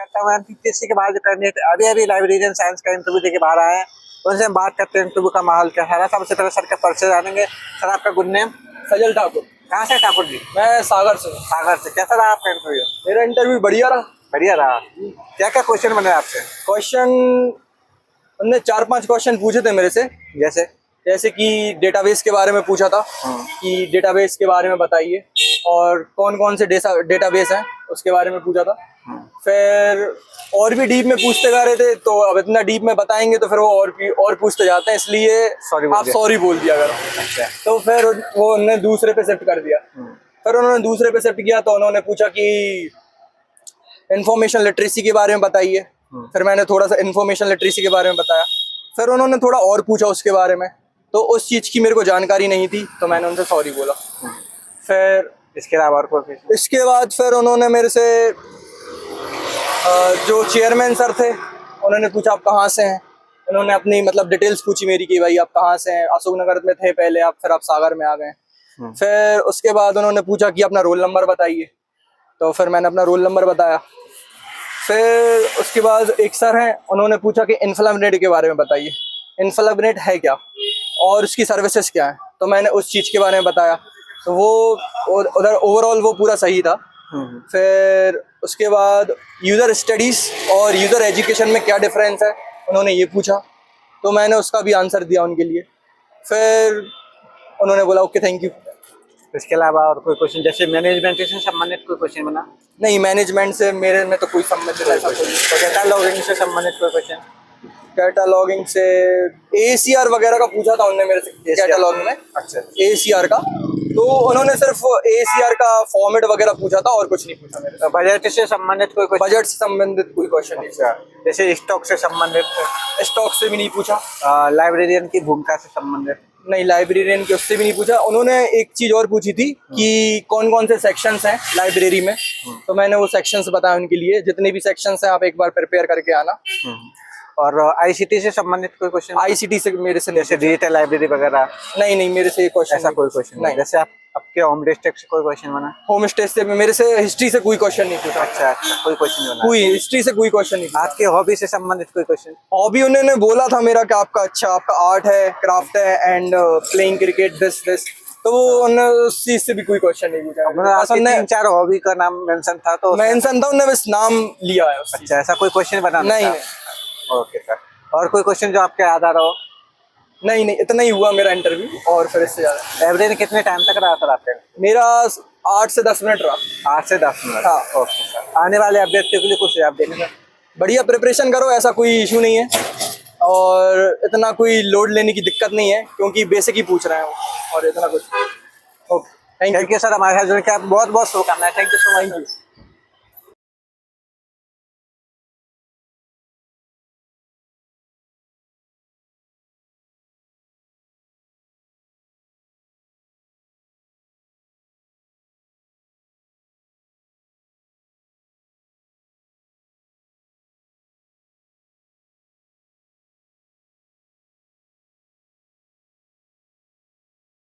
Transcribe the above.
करता हूँ टीसीएस के बाद जो कैंडिडेट अभी अभी लाइब्रेरियन साइंस का इंटरव्यू देके बाहर आए हैं, उनसे हम बात करते हैं इंटरव्यू का माहौल क्या है। सबसे पहले सर का परिचय जानेंगे। सर आपका गुड नेम? सजल ठाकुर। कहाँ से ठाकुर जी? मैं सागर से हूँ। सागर से। कैसा रहा आपका इंटरव्यू? मेरा इंटरव्यू बढ़िया रहा। बढ़िया रहा। क्या क्या क्वेश्चन बने आपसे? क्वेश्चन उनने 4-5 क्वेश्चन पूछे थे मेरे से। जैसे जैसे कि डेटाबेस के बारे में पूछा था कि डेटाबेस के बारे में बताइए, और कौन कौन से डेटाबेस हैं उसके बारे में पूछा था। फिर और भी डीप में पूछते जा रहे थे, तो अब इतना डीप में बताएंगे तो फिर वो और पूछते जाते हैं, इसलिए आप सॉरी बोल दिया करो। अच्छा। तो फिर वो उन्होंने दूसरे पे शिफ्ट कर दिया। फिर उन्होंने दूसरे पे शिफ्ट किया तो उन्होंने पूछा कि इंफॉर्मेशन लिटरेसी के बारे में बताइए। फिर मैंने थोड़ा सा इंफॉर्मेशन लिटरेसी के बारे में बताया। फिर उन्होंने थोड़ा और पूछा उसके बारे में, तो उस चीज़ की मेरे को जानकारी नहीं थी, तो मैंने उनसे सॉरी बोला। फिर इसके अलावा और कोई? इसके बाद फिर उन्होंने मेरे से जो चेयरमैन सर थे, उन्होंने पूछा आप कहाँ से हैं। उन्होंने अपनी मतलब डिटेल्स पूछी मेरी कि भाई आप कहाँ से हैं। अशोक नगर में थे पहले आप, फिर आप सागर में आ गए। फिर उसके बाद उन्होंने पूछा कि अपना रोल नंबर बताइए, तो फिर मैंने अपना रोल नंबर बताया। फिर उसके बाद एक सर हैं, उन्होंने पूछा कि इन्फ्लामेट के बारे में बताइए, इन्फ्लामेट है क्या और उसकी सर्विसेज क्या है। तो मैंने उस चीज़ के बारे में बताया, तो वो उधर ओवरऑल वो पूरा सही था। फिर उसके बाद यूज़र स्टडीज़ और यूज़र एजुकेशन में क्या डिफरेंस है, उन्होंने ये पूछा, तो मैंने उसका भी आंसर दिया उनके लिए। फिर उन्होंने बोला ओके थैंक यू। इसके अलावा और कोई क्वेश्चन, जैसे मैनेजमेंट से संबंधित कोई क्वेश्चन बना? नहीं, मैनेजमेंट से मेरे में तो कोई संबंध नहीं। तो कैटलॉगिंग से संबंधित कोई क्वेश्चन? कैटलॉगिंग से ACR वगैरह का पूछा था उन्होंने मेरे से कैटलॉग में। अच्छा। ACR का, तो उन्होंने सिर्फ ACR का फॉर्मेट वगैरह पूछा था और कुछ नहीं पूछा मेरे से। बजट से संबंधित कोई क्वेश्चन? बजट से संबंधित कोई क्वेश्चन नहीं। अच्छा। जैसे स्टॉक से संबंधित? स्टॉक से भी नहीं पूछा। लाइब्रेरियन की भूमिका से संबंधित? नहीं, लाइब्रेरियन के उससे भी नहीं पूछा। उन्होंने एक चीज और पूछी थी कि कौन कौन से सेक्शंस हैं लाइब्रेरी में, तो मैंने वो सेक्शंस बताया उनके लिए। जितने भी सेक्शंस हैं आप एक बार प्रिपेयर करके आना। और आईसीटी से संबंधित कोई क्वेश्चन? आईसीटी से मेरे से जैसे डिजिटल लाइब्रेरी वगैरह? नहीं, मेरे से क्वेश्चन ऐसा कोई क्वेश्चन नहीं। जैसे आप आपके होम डिस्ट्रिक्ट से कोई क्वेश्चन बना? होम स्टे से मेरे से हिस्ट्री से कोई क्वेश्चन नहीं पूछा। अच्छा, कोई क्वेश्चन बना? कोई हिस्ट्री से कोई क्वेश्चन नहीं। आपकी हॉबी से संबंधित कोई क्वेश्चन? हॉबी उन्होंने बोला था मेरा कि आपका आपका आर्ट है, क्राफ्ट है एंड प्लेइंग क्रिकेट दिस, तो वो उन्होंने उस चीज से भी कोई क्वेश्चन नहीं पूछा। 3-4 हॉबी का नाम मेंशन था, तो मेंशन था, उन्होंने बस नाम लिया है। अच्छा, ऐसा कोई क्वेश्चन बना? नहीं। Okay sir. और कोई क्वेश्चन जो आपके याद आ रहा हो? नहीं, इतना ही हुआ मेरा इंटरव्यू, और फिर इससे ज्यादा। लाइब्रेरी कितने टाइम तक रहा सर आपके? मेरा 8 से 10 मिनट रहा। 8 से 10 मिनट? हाँ। Okay sir. आने वाले अभ्यर्थियों के लिए कुछ आप देने सर? बढ़िया प्रिपरेशन करो, ऐसा कोई इशू नहीं है, और इतना कोई लोड लेने की दिक्कत नहीं है, क्योंकि बेसिक ही पूछ रहे हैं वो, और इतना कुछ। Okay, thank you sir. हमारे साथ जुड़ने के बहुत बहुत शुभकामनाएं। Thank you so much.